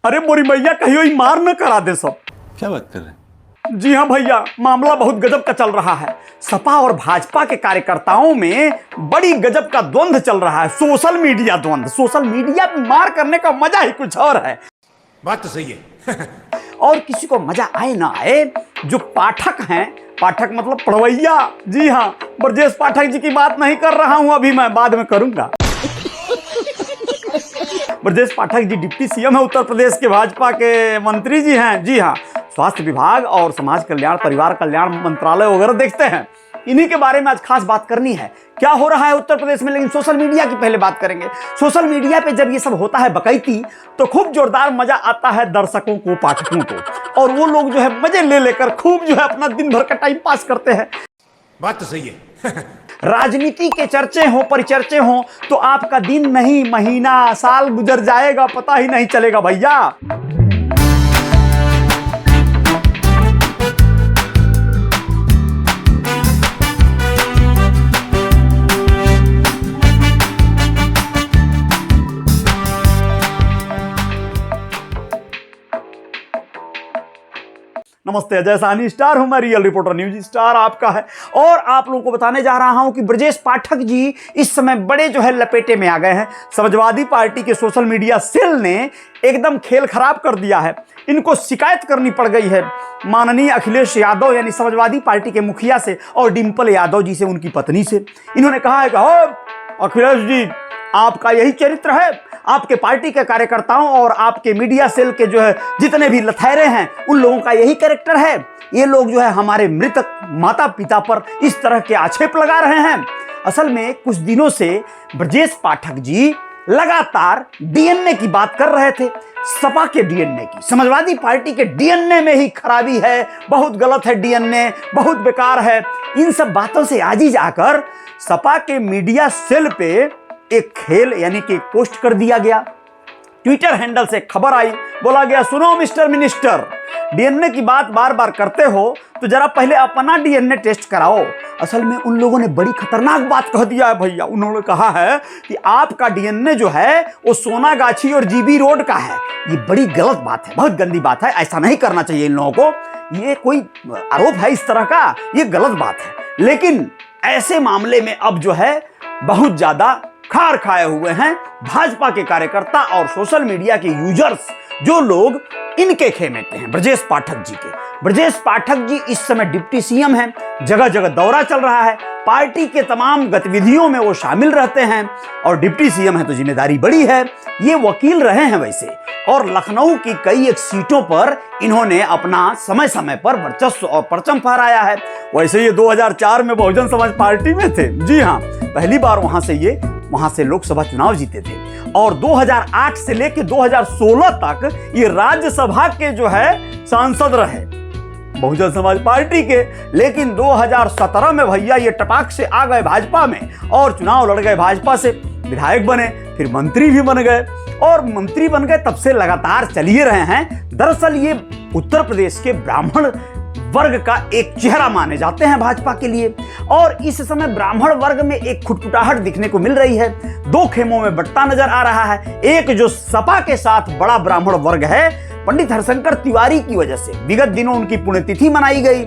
अरे मोरी मैया कहियो ही मार न करा दे सब। क्या बात कर रहे हैं? जी हाँ भैया, मामला बहुत गजब का चल रहा है। सपा और भाजपा के कार्यकर्ताओं में बड़ी गजब का द्वंद्व चल रहा है, सोशल मीडिया द्वंद्व। सोशल मीडिया पे मार करने का मजा ही कुछ और है। बात तो सही है। और किसी को मजा आए ना आए, जो पाठक हैं, पाठक मतलब पढ़वैया, जी हाँ, ब्रजेश पाठक जी की बात नहीं कर रहा हूं अभी, मैं बाद में करूंगा। ब्रजेश पाठक जी डिप्टी सीएम है उत्तर प्रदेश के, भाजपा के मंत्री जी हैं, जी हाँ, स्वास्थ्य विभाग और समाज कल्याण परिवार कल्याण मंत्रालय वगैरह देखते हैं। इन्हीं के बारे में आज खास बात करनी है, क्या हो रहा है उत्तर प्रदेश में। लेकिन सोशल मीडिया की पहले बात करेंगे। सोशल मीडिया पे जब ये सब होता है बकैती, तो खूब जोरदार मजा आता है दर्शकों को, पाठकों को, और वो लोग जो है मजे ले लेकर खूब जो है अपना दिन भर का टाइम पास करते हैं। बात तो सही है। राजनीति के चर्चे हो, परिचर्चे हो, तो आपका दिन नहीं, महीना, साल गुजर जाएगा, पता ही नहीं चलेगा भैया। नमस्ते, अजय साहनी स्टार हूं मैं, रियल रिपोर्टर न्यूज स्टार आपका है। और आप लोगों को बताने जा रहा हूं कि ब्रजेश पाठक जी इस समय बड़े जो है लपेटे में आ गए हैं। समाजवादी पार्टी के सोशल मीडिया सेल ने एकदम खेल खराब कर दिया है। इनको शिकायत करनी पड़ गई है माननीय अखिलेश यादव यानी समाजवादी पार्टी के मुखिया से, और डिंपल यादव जी से, उनकी पत्नी से। इन्होंने कहा है कि अखिलेश जी, आपका यही चरित्र है, आपके पार्टी के कार्यकर्ताओं और आपके मीडिया सेल के जो है जितने भी लथैरे हैं, उन लोगों का यही कैरेक्टर है। ये लोग जो है हमारे मृतक माता पिता पर इस तरह के आक्षेप लगा रहे हैं। असल में कुछ दिनों से ब्रजेश पाठक जी लगातार डीएनए की बात कर रहे थे, सपा के डीएनए की। समाजवादी पार्टी के डीएनए में ही खराबी है, बहुत गलत है डीएनए, बहुत बेकार है। इन सब बातों से आज ही जाकर सपा के मीडिया सेल पे एक खेल यानी कि एक पोस्ट कर दिया गया। ट्विटर हैंडल से खबर आई, बोला गया, सुनो मिस्टर मिनिस्टर, डीएनए की बात बार बार करते हो तो जरा पहले अपना डीएनए टेस्ट कराओ। असल में उन लोगों ने बड़ी खतरनाक बात कह दिया है भैया। उन्होंने कहा है कि आपका डीएनए जो है वो सोनागाछी और जीबी रोड का है। ये बड़ी गलत बात है, बहुत गंदी बात है, ऐसा नहीं करना चाहिए इन लोगों को। ये कोई आरोप है इस तरह का, ये गलत बात है। लेकिन ऐसे मामले में अब जो है बहुत ज्यादा खार खाए हुए हैं भाजपा के कार्यकर्ता और सोशल मीडिया के यूजर्स, जो लोग इनके खेमे के हैं, ब्रजेश पाठक जी के। ब्रजेश पाठक जी इस समय डिप्टी सीएम हैं, जगह जगह दौरा चल रहा है, पार्टी के तमाम गतिविधियों में वो शामिल रहते हैं, और डिप्टी सीएम है तो जिम्मेदारी बड़ी है। ये वकील रहे हैं वैसे, और लखनऊ की कई एक सीटों पर इन्होंने अपना समय समय पर वर्चस्व और परचम फहराया है। वैसे ये 2004 में बहुजन समाज पार्टी में थे, जी हाँ, पहली बार वहां से लोकसभा चुनाव जीते थे, और 2008 से लेकर 2016 तक ये राज्यसभा के जो है सांसद रहे बहुजन समाज पार्टी के। लेकिन 2017 में भैया ये टपाक से आ गए भाजपा में, और चुनाव लड़ गए भाजपा से, विधायक बने, फिर मंत्री भी बन गए, और मंत्री बन गए तब से लगातार चलिए रहे हैं। दरअसल ये उत्तर प्रदेश के ब्राह्मण वर्ग का एक चेहरा माने जाते हैं भाजपा के लिए, और इस समय ब्राह्मण वर्ग में एक खुटखुटाहट दिखने को मिल रही है। दो खेमों में बंटता नजर आ रहा है। एक जो सपा के साथ बड़ा ब्राह्मण वर्ग है, पंडित हरशंकर तिवारी की वजह से विगत दिनों उनकी पुण्यतिथि मनाई गई,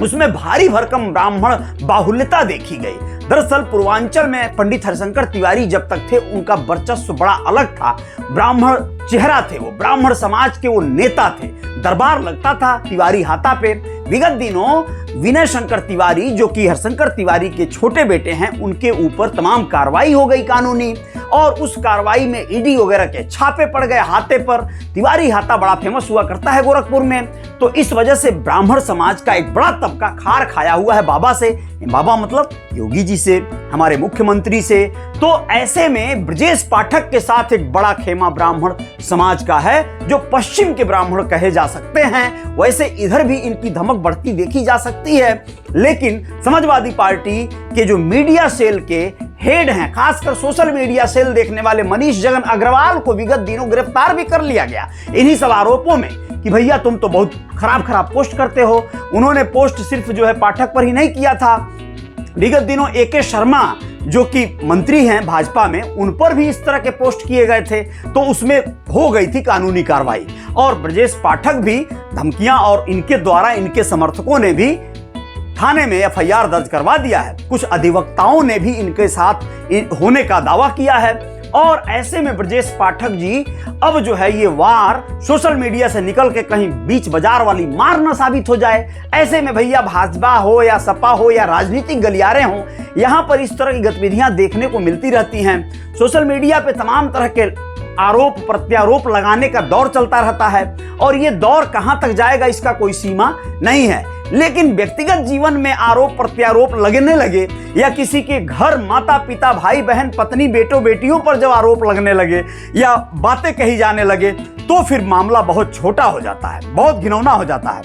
उसमें भारी भरकम ब्राह्मण बाहुल्यता देखी गई। दरअसल पूर्वांचल में पंडित हरशंकर तिवारी जब तक थे, उनका वर्चस्व बड़ा अलग था, ब्राह्मण चेहरा थे वो, ब्राह्मण समाज के वो नेता थे, दरबार लगता था तिवारी हाथा पे। विगत दिनों विनय शंकर तिवारी, जो कि हरशंकर तिवारी के छोटे बेटे हैं, उनके ऊपर तमाम कार्रवाई हो गई कानूनी, और उस कार्रवाई में ईडी वगैरह के छापे पड़ गए हाथे पर। तिवारी हाथा बड़ा फेमस हुआ करता है गोरखपुर में, तो इस वजह से ब्राह्मण समाज का एक बड़ा तबका खार खाया हुआ है बाबा से, बाबा मतलब योगी जी से, हमारे मुख्यमंत्री से। तो ऐसे में ब्रजेश पाठक के साथ एक बड़ा खेमा ब्राह्मण समाज का है, जो पश्चिम के ब्राह्मण कहे जा सकते हैं। वैसे इधर भी इनकी धमक बढ़ती देखी जा सकती है। लेकिन समाजवादी पार्टी के जो मीडिया सेल के हेड हैं, खासकर सोशल मीडिया सेल देखने वाले मनीष जगन अग्रवाल को विगत दिनों गिरफ्तार भी कर लिया गया इन्हीं सब आरोपों में कि भैया तुम तो बहुत खराब पोस्ट करते हो। उन्होंने पोस्ट सिर्फ जो है पाठक पर ही नहीं किया था, विगत दिनों AK शर्मा जो कि मंत्री हैं भाजपा में, उन पर भी इस तरह के पोस्ट किए गए थे, तो उसमें हो गई थी कानूनी कार्रवाई। और ब्रजेश पाठक भी धमकियां, और इनके द्वारा इनके समर्थकों ने भी थाने में FIR दर्ज करवा दिया है। कुछ अधिवक्ताओं ने भी इनके साथ होने का दावा किया है। और ऐसे में ब्रजेश पाठक जी अब जो है ये वार सोशल मीडिया से निकल के कहीं बीच बाजार वाली मार न साबित हो जाए। ऐसे में भैया भाजपा हो या सपा हो या राजनीतिक गलियारे हों, यहां पर इस तरह की गतिविधियां देखने को मिलती रहती हैं। सोशल मीडिया पे तमाम तरह के आरोप प्रत्यारोप लगाने का दौर चलता रहता है, और ये दौर कहां तक जाएगा इसका कोई सीमा नहीं है। लेकिन व्यक्तिगत जीवन में आरोप प्रत्यारोप लगने लगे, या किसी के घर माता पिता भाई बहन पत्नी बेटों बेटियों पर जब आरोप लगने लगे या बातें कही जाने लगे, तो फिर मामला बहुत छोटा हो जाता है, बहुत घिनौना हो जाता है।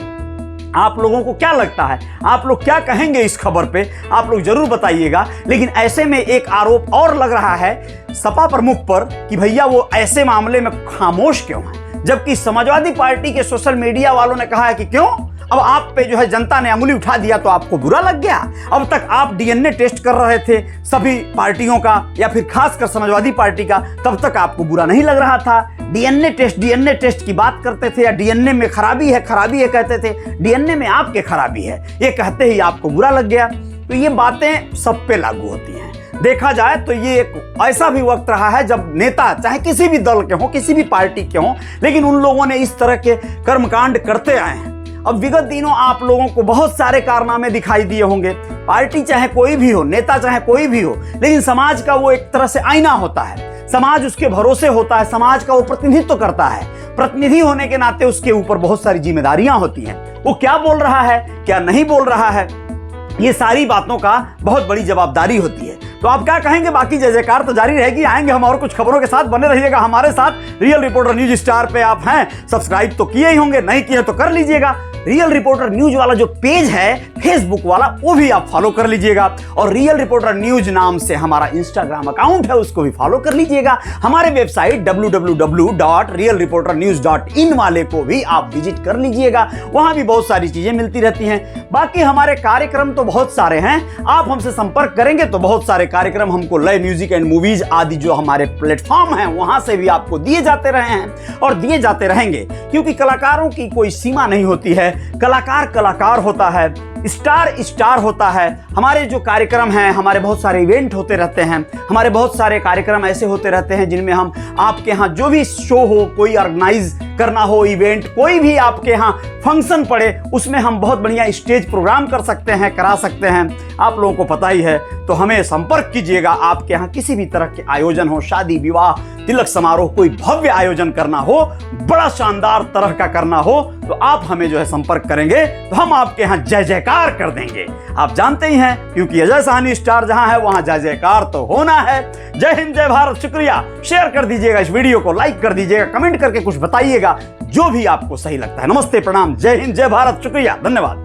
आप लोगों को क्या लगता है, आप लोग क्या कहेंगे इस खबर पे, आप लोग जरूर बताइएगा। लेकिन ऐसे में एक आरोप और लग रहा है सपा प्रमुख पर कि भैया वो ऐसे मामले में खामोश क्यों हैं, जबकि समाजवादी पार्टी के सोशल मीडिया वालों ने कहा है कि क्यों, अब आप पे जो है जनता ने अंगुली उठा दिया तो आपको बुरा लग गया। अब तक आप DNA टेस्ट कर रहे थे सभी पार्टियों का, या फिर खासकर समाजवादी पार्टी का, तब तक आपको बुरा नहीं लग रहा था। DNA टेस्ट की बात करते थे, या DNA में खराबी है कहते थे, DNA में आपके खराबी है ये कहते ही आपको बुरा लग गया। तो ये बातें सब पे लागू होती हैं। देखा जाए तो ये एक ऐसा भी वक्त रहा है जब नेता चाहे किसी भी दल के हों, किसी भी पार्टी के हों, लेकिन उन लोगों ने इस तरह के कर्मकांड करते आए हैं। अब विगत दिनों आप लोगों को बहुत सारे कारनामे दिखाई दिए होंगे। पार्टी चाहे कोई भी हो, नेता चाहे कोई भी हो, लेकिन समाज का वो एक तरह से आईना होता है, समाज उसके भरोसे होता है, समाज का वो प्रतिनिधित्व करता है। प्रतिनिधि होने के नाते उसके ऊपर बहुत सारी जिम्मेदारियां होती हैं। वो क्या बोल रहा है, क्या नहीं बोल रहा है, ये सारी बातों का बहुत बड़ी जवाबदारी होती है। तो आप क्या कहेंगे, बाकी जय जयकार तो जारी रहेगी। आएंगे हम और कुछ खबरों के साथ, बने रहिएगा हमारे साथ। रियल रिपोर्टर न्यूज स्टार पे आप हैं, सब्सक्राइब तो किए ही होंगे, नहीं किए तो कर लीजिएगा। रियल रिपोर्टर न्यूज वाला जो पेज है फेसबुक वाला, वो भी आप फॉलो कर लीजिएगा। और रियल रिपोर्टर न्यूज नाम से हमारा इंस्टाग्राम अकाउंट है, उसको भी फॉलो कर लीजिएगा। हमारे वेबसाइट www.realreporternews.in वाले को भी आप विजिट कर लीजिएगा, वहां भी बहुत सारी चीजें मिलती रहती हैं। बाकी हमारे कार्यक्रम तो बहुत सारे हैं, आप हमसे संपर्क करेंगे तो बहुत सारे कार्यक्रम हमको लय म्यूजिक एंड मूवीज आदि जो हमारे प्लेटफॉर्म हैं वहां से भी आपको दिए जाते रहे हैं और दिए जाते रहेंगे, क्योंकि कलाकारों की कोई सीमा नहीं होती है। कलाकार कलाकार होता है, स्टार स्टार होता है। हमारे जो कार्यक्रम हैं, हमारे बहुत सारे इवेंट होते रहते हैं, हमारे बहुत सारे कार्यक्रम ऐसे होते रहते हैं जिनमें हम आपके यहाँ जो भी शो हो, कोई ऑर्गेनाइज करना हो इवेंट, कोई भी आपके यहाँ फंक्शन पड़े, उसमें हम बहुत बढ़िया स्टेज प्रोग्राम कर सकते हैं, करा सकते हैं। आप लोगों को पता ही है, तो हमें संपर्क कीजिएगा। आपके यहाँ किसी भी तरह के आयोजन हो, शादी विवाह तिलक समारोह, कोई भव्य आयोजन करना हो, बड़ा शानदार तरह का करना हो, तो आप हमें जो है संपर्क करेंगे तो हम आपके यहाँ जय जयकार कर देंगे। आप जानते ही हैं, क्योंकि अजय साहनी स्टार जहां है वहां जय जयकार तो होना है। जय हिंद, जय भारत। शुक्रिया। शेयर कर दीजिएगा इस वीडियो को, लाइक कर दीजिएगा, कमेंट करके कुछ बताइएगा जो भी आपको सही लगता है। नमस्ते, प्रणाम, जय हिंद, जय भारत। शुक्रिया, धन्यवाद।